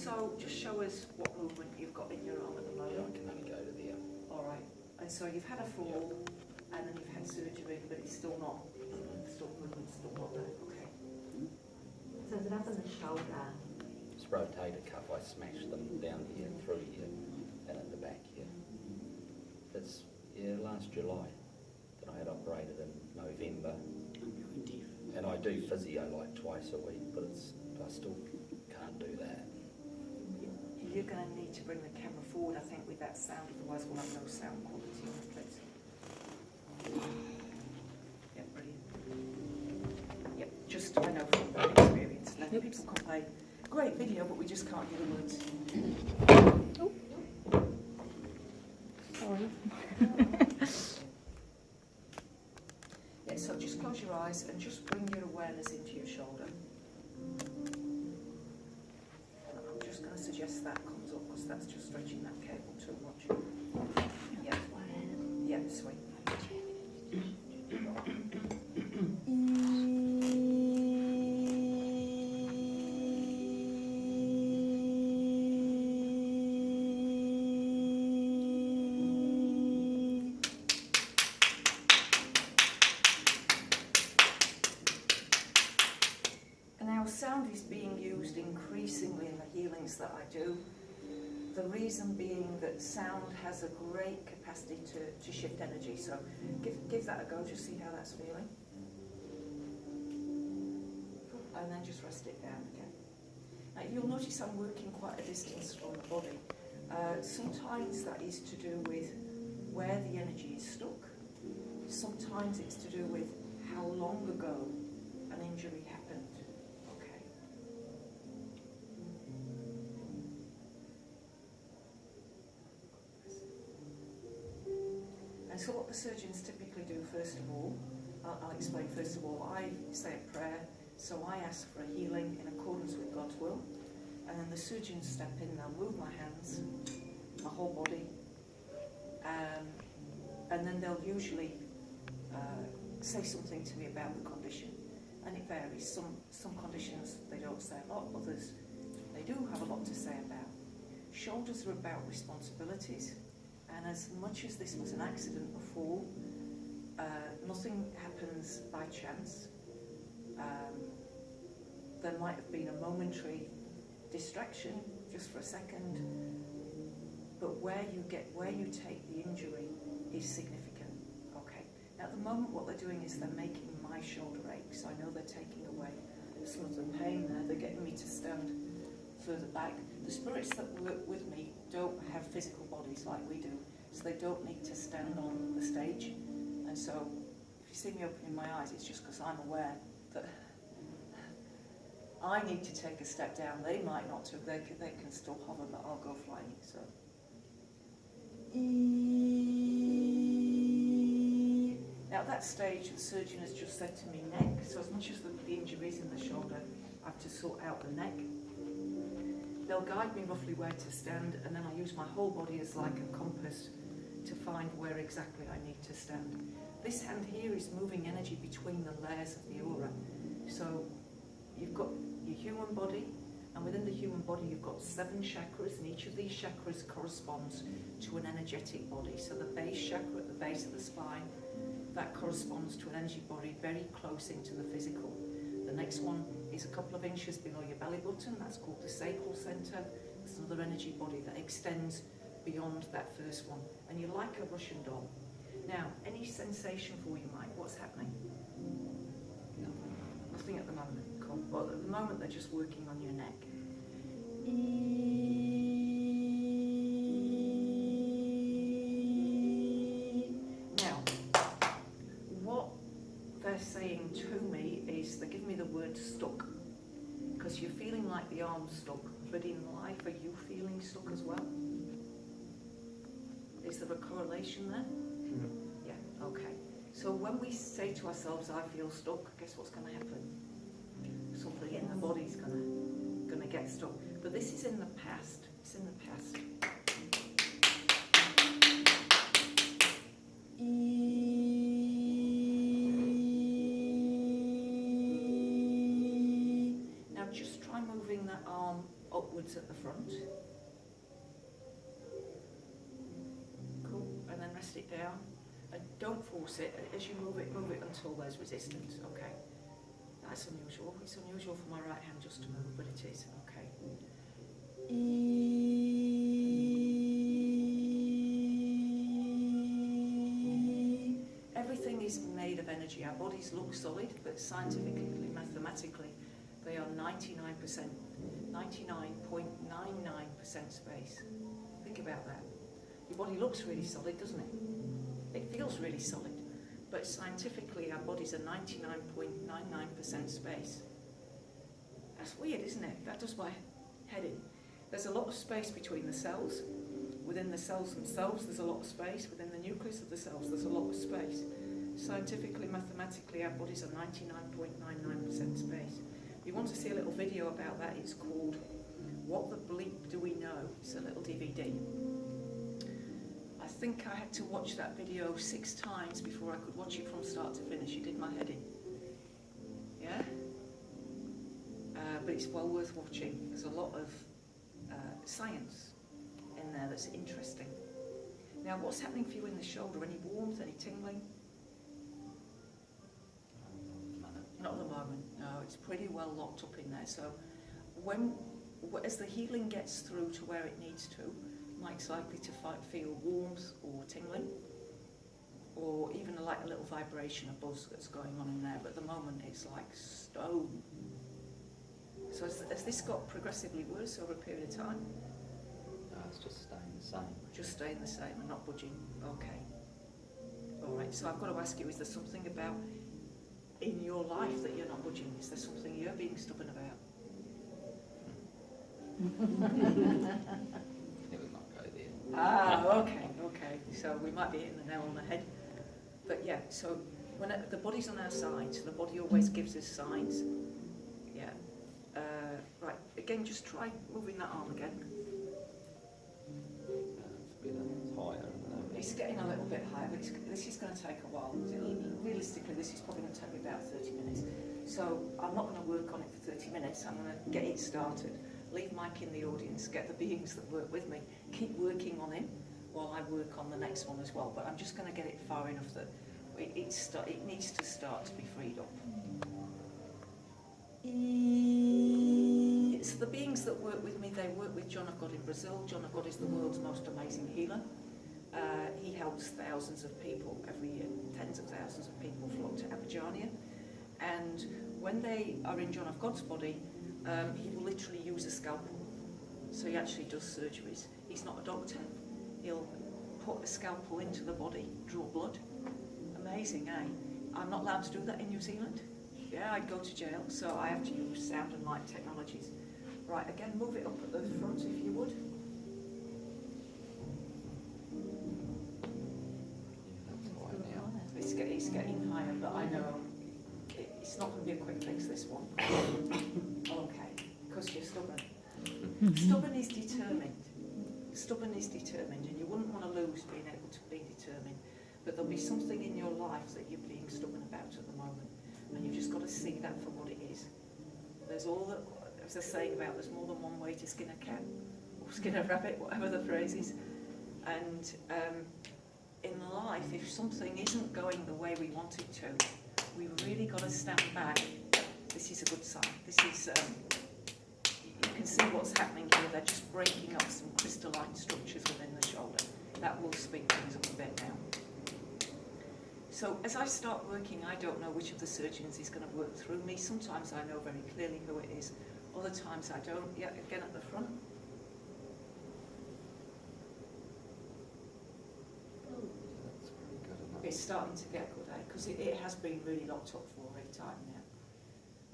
So just show us what movement you've got in your arm at the Yeah, I moment. can only go to there. All right. And so you've had a fall, and then you've had surgery, but it's still not, movement's still not there. Okay. So is it up in the shoulder? It's rotator cuff. I smashed them down here, through here, and at the back here. It's, last July that I had operated in November. And I do physio like twice a week, but I still can't do that. You're going to need to bring the camera forward, I think, with that sound, otherwise we'll have no sound quality on the place. Yeah, brilliant. Yep, just, I know from that experience, let people complain. Great video, but we just can't hear the words. Sorry. Yeah, so just close your eyes and just bring your awareness into your shoulder. I'm just going to suggest that comes up because that's just stretching that cable too much. Yeah, yeah, sweet. Sound is being used increasingly in the healings that I do. The reason being that sound has a great capacity to shift energy. So give that a go, just see how that's feeling. And then just rest it down again. Now you'll notice I'm working quite a distance from the body. Sometimes that is to do with where the energy is stuck. Sometimes it's to do with how long ago an injury happened. And so what the surgeons typically do, first of all, I'll explain first of all, I say a prayer, so I ask for a healing in accordance with God's will, and then the surgeons step in, they'll move my hands, my whole body, and then they'll usually say something to me about the condition, and it varies. Some conditions they don't say a lot, others they do have a lot to say about. Shoulders are about responsibilities. And as much as this was an accident, a fall, nothing happens by chance. There might have been a momentary distraction, just for a second, but where you take the injury is significant. Okay. Now at the moment, what they're doing is they're making my shoulder ache, so I know they're taking away some of the pain there. They're getting me to stand further back. The spirits that work with me don't have physical bodies like we do, so they don't need to stand on the stage. And so if you see me opening my eyes, it's just because I'm aware that I need to take a step down. They might not have, they can still hover, but I'll go flying. So now at that stage, the surgeon has just said to me neck, so as much as the injury is in the shoulder, I have to sort out the neck. They'll guide me roughly where to stand, and then I use my whole body as like a compass to find where exactly I need to stand. This hand here is moving energy between the layers of the aura. So you've got your human body, and within the human body you've got 7 chakras, and each of these chakras corresponds to an energetic body. So the base chakra at the base of the spine, that corresponds to an energy body very close into the physical. The next one is a couple of inches below your belly button, that's called the sacral center. It's another energy body that extends beyond that first one. And you're like a Russian doll. Now, any sensation for you, Mike? What's happening? Nothing at the moment. Cool. Well, at the moment they're just working on your neck. Now, what they're saying to me is they're giving me the word stuck, because you're feeling like the arm's stuck, but in life are you feeling stuck as well? Is there a correlation there? Yeah, okay. So when we say to ourselves, I feel stuck, guess what's going to happen? Something in the body's going to get stuck. But this is in the past. It's in the past. Now just try moving that arm upwards at the front. Cool, and then rest it down. And don't force it. As you move it until there's resistance, okay? That's unusual. It's unusual for my right hand just to move, but it is, okay. Everything is made of energy. Our bodies look solid, but scientifically, mathematically, they are 99.99% space. Think about that. Your body looks really solid, doesn't it? It feels really solid. But scientifically, our bodies are 99.99% space. That's weird, isn't it? That does my head in. There's a lot of space between the cells. Within the cells themselves, there's a lot of space. Within the nucleus of the cells, there's a lot of space. Scientifically, mathematically, our bodies are 99.99% space. If you want to see a little video about that, it's called What the Bleep Do We Know? It's a little DVD. I think I had to watch that video 6 times before I could watch it from start to finish. It did my head in. Yeah? But it's well worth watching. There's a lot of science in there that's interesting. Now, what's happening for you in the shoulder? Any warmth, any tingling? Not at the moment. No, it's pretty well locked up in there. So as the healing gets through to where it needs to, Mike's likely to feel warmth or tingling, or even like a little vibration, a buzz that's going on in there. But at the moment, it's like stone. So has this got progressively worse over a period of time? No, it's just staying the same. Just staying the same and not budging. Okay. All right. So I've got to ask you: is there something about in your life that you're not budging? Is there something you're being stubborn about? It would not go there. Okay. So we might be hitting the nail on the head. But yeah, so when the body's on our side, so the body always gives us signs. Yeah. Right, again, just try moving that arm again. It's a bit higher. It's getting a little bit higher, but this is going to take a while. Realistically, this is probably going to take me about 30 minutes. So I'm not going to work on it for 30 minutes. I'm going to get it started. Leave Mike in the audience, get the beings that work with me, keep working on him while I work on the next one as well. But I'm just going to get it far enough that it needs to start to be freed up. So the beings that work with me, they work with John of God in Brazil. John of God is the world's most amazing healer. He helps thousands of people every year. Tens of thousands of people flock to Abidjania. And when they are in John of God's body, he will literally use a scalpel. So he actually does surgeries. He's not a doctor. He'll put a scalpel into the body, draw blood. Amazing, eh? I'm not allowed to do that in New Zealand. Yeah, I'd go to jail, so I have to use sound and light technologies. Right, again, move it up at the front if you would. It's getting higher, but I know it's not going to be a quick fix, this one. Okay, because you're stubborn. Stubborn is determined. Stubborn is determined, and you wouldn't want to lose being able to be determined. But there'll be something in your life that you're being stubborn about at the moment, and you've just got to see that for what it is. There's all that, as they're saying about, there's more than one way to skin a cat, or skin a rabbit, whatever the phrase is. And in life, if something isn't going the way we want it to, we've really got to stand back. This is a good sign. This is, you can see what's happening here. They're just breaking up some crystalline structures within the shoulder. That will speed things up a bit now. So as I start working, I don't know which of the surgeons is going to work through me. Sometimes I know very clearly who it is. Other times I don't. Yeah, again at the front. It's starting to get good, because it has been really locked up for a time now.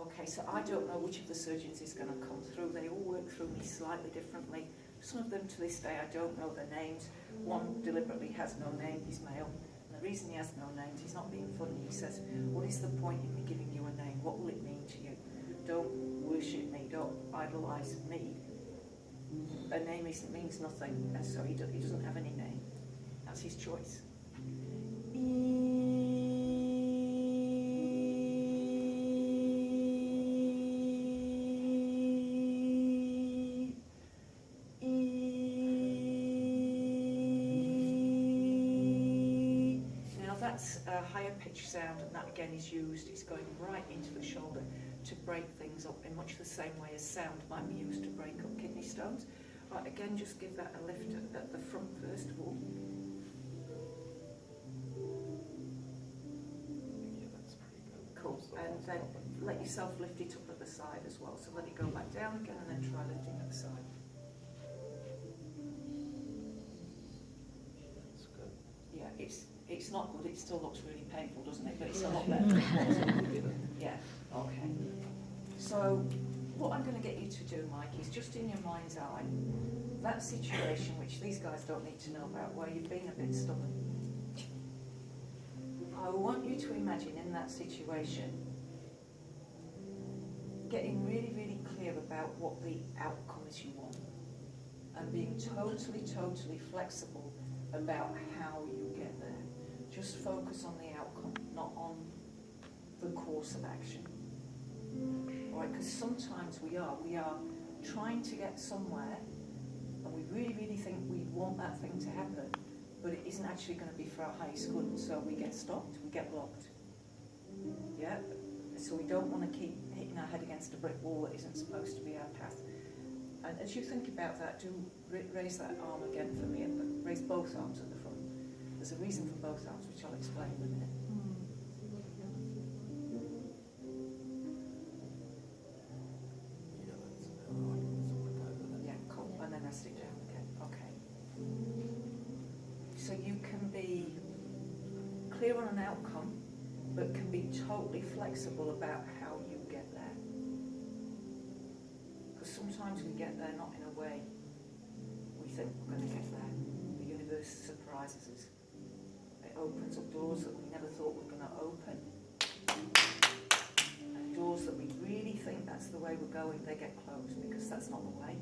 Okay, so I don't know which of the surgeons is going to come through. They all work through me slightly differently. Some of them to this day I don't know their names. One deliberately has no name, he's male. And the reason he has no names, he's not being funny. He says, what is the point in me giving you a name? What will it mean to you? Don't worship me, don't idolise me. A name means nothing, and so he doesn't have any name. That's his choice. pitched sound, and that again is used, it's going right into the shoulder to break things up in much the same way as sound might be used to break up kidney stones. Right, again, just give that a lift at the front first of all. Yeah, that's pretty good. Cool, and then let yourself lift it up at the side as well. So let it go back down again and then try lifting at the side. That's good. Yeah, it's not good, it still looks really painful, doesn't it? But it's a lot better than it was. Yeah, okay. So what I'm going to get you to do, Mike, is just in your mind's eye, that situation, which these guys don't need to know about, where you've been a bit stubborn. I want you to imagine in that situation, getting really, really clear about what the outcome is you want, and being totally, totally flexible about how you get there. Just focus on the outcome, not on the course of action. All right, because sometimes we are trying to get somewhere, and we really, really think we want that thing to happen, but it isn't actually going to be for our highest good, and so we get stopped, we get blocked. Yeah? So we don't want to keep hitting our head against a brick wall that isn't supposed to be our path. And as you think about that, do raise that arm again for me, and raise both arms at the front. There's a reason for both arms, which I'll explain in a minute. Yeah, that's about right. Sort of over that. Yeah, cool. And then rest it down again. Okay. So you can be clear on an outcome, but can be totally flexible about how you get there. Because sometimes we get there not in a way we think we're going to get there. The universe surprises us. It opens up doors that we never thought were going to open. And doors that we really think that's the way we're going, they get closed because that's not the way.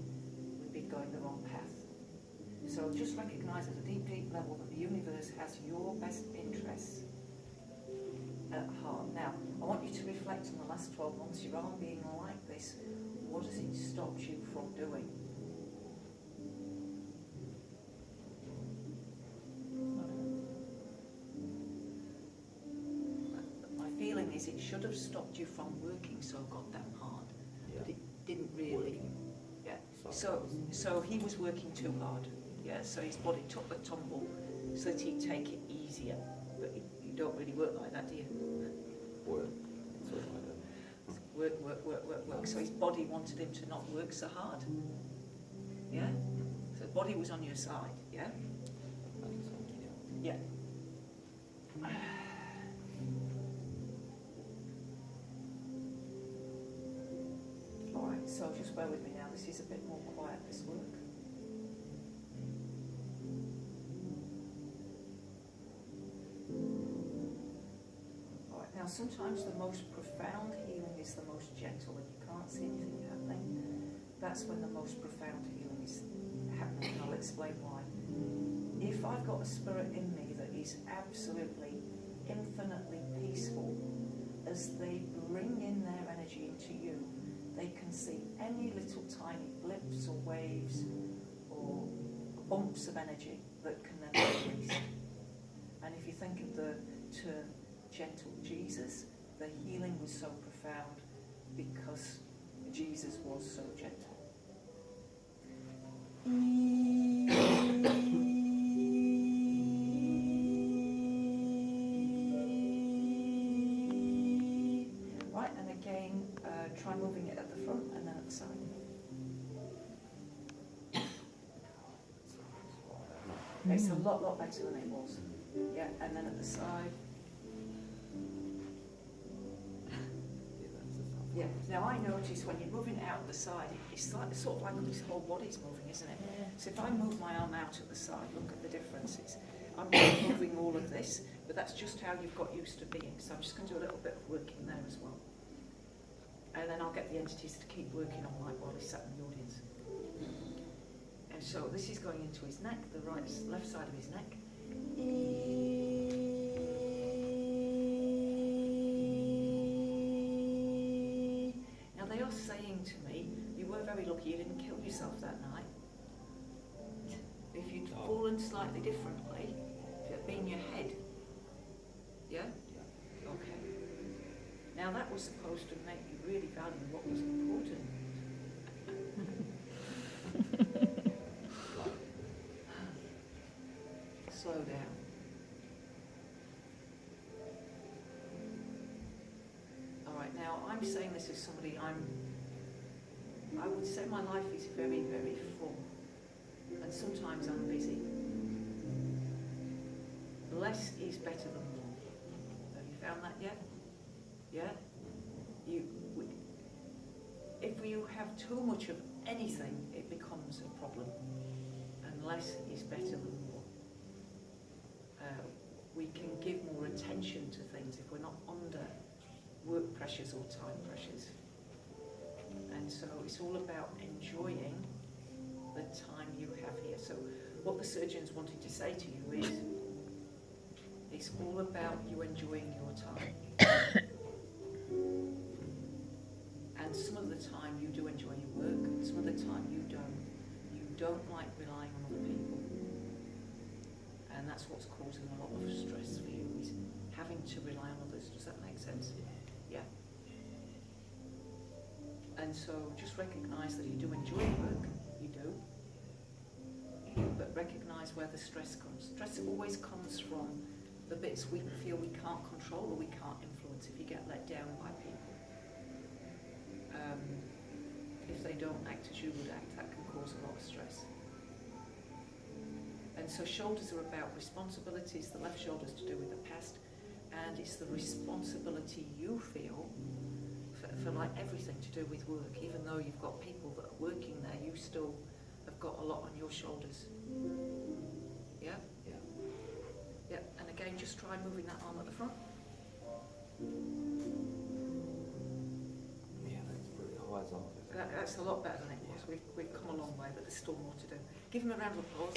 We've been going the wrong path. So just recognise at a deep, deep level that the universe has your best interests at heart. Now, I want you to reflect on the last 12 months, your arm being like this. What has it stopped you from doing? My feeling is it should have stopped you from working so goddamn hard, but it didn't really. Yeah. So he was working too hard. Yeah. So his body took the tumble so that he'd take it easier. But you don't really work like that, do you? Work. That's what I do. Work. So his body wanted him to not work so hard. Yeah? So the body was on your side, yeah? Yeah. Alright, so just bear with me now. This is a bit more quiet, this work. Now, sometimes the most profound healing is the most gentle, and you can't see anything happening. That's when the most profound healing is happening, and I'll explain why. If I've got a spirit in me that is absolutely, infinitely peaceful, as they bring in their energy into you, they can see any little tiny blips or waves or bumps of energy that can then be released. And if you think of the term gentle Jesus, the healing was so profound because Jesus was so gentle. Right, and again, try moving it at the front and then at the side. It's a lot better than it was. Yeah, and then at the side. Yeah. Now I notice when you're moving it out the side, it's like, sort of like this whole body's moving, isn't it? Yeah. So if I move my arm out at the side, look at the differences. I'm moving all of this, but that's just how you've got used to being. So I'm just going to do a little bit of work in there as well. And then I'll get the entities to keep working on Mike while he's sat in the audience. And so this is going into his neck, the left side of his neck. Now they are saying to me, you were very lucky you didn't kill yourself that night. If you'd fallen slightly differently, if it had been your head, yeah? Now that was supposed to make you really value what was important. Slow down. All right, now I'm saying this as somebody I would say my life is very, very full. And sometimes I'm busy. Less is better than more. Have you found that yet? Yeah? If you have too much of anything, it becomes a problem. And less is better than more. We can give more attention to things if we're not under work pressures or time pressures. And so it's all about enjoying the time you have here. So what the surgeons wanted to say to you is, it's all about you enjoying your time. And some of the time you do enjoy your work, some of the time you don't. You don't like relying on other people. And that's what's causing a lot of stress for you, is having to rely on others. Does that make sense? Yeah. And so just recognise that you do enjoy work, you do. But recognise where the stress comes. Stress always comes from the bits we feel we can't control or we can't influence. If you get let down by people, if they don't act as you would act, that can cause a lot of stress. And so shoulders are about responsibilities. The left shoulder's to do with the past, and it's the responsibility you feel for like everything to do with work. Even though you've got people that are working there, you still have got a lot on your shoulders. Yeah? Yeah. Yeah, and again, just try moving that arm at the front. Yeah, that's pretty high as off. That's a lot better than it was. We've come a long way, but there's still more to do. Give him a round of applause.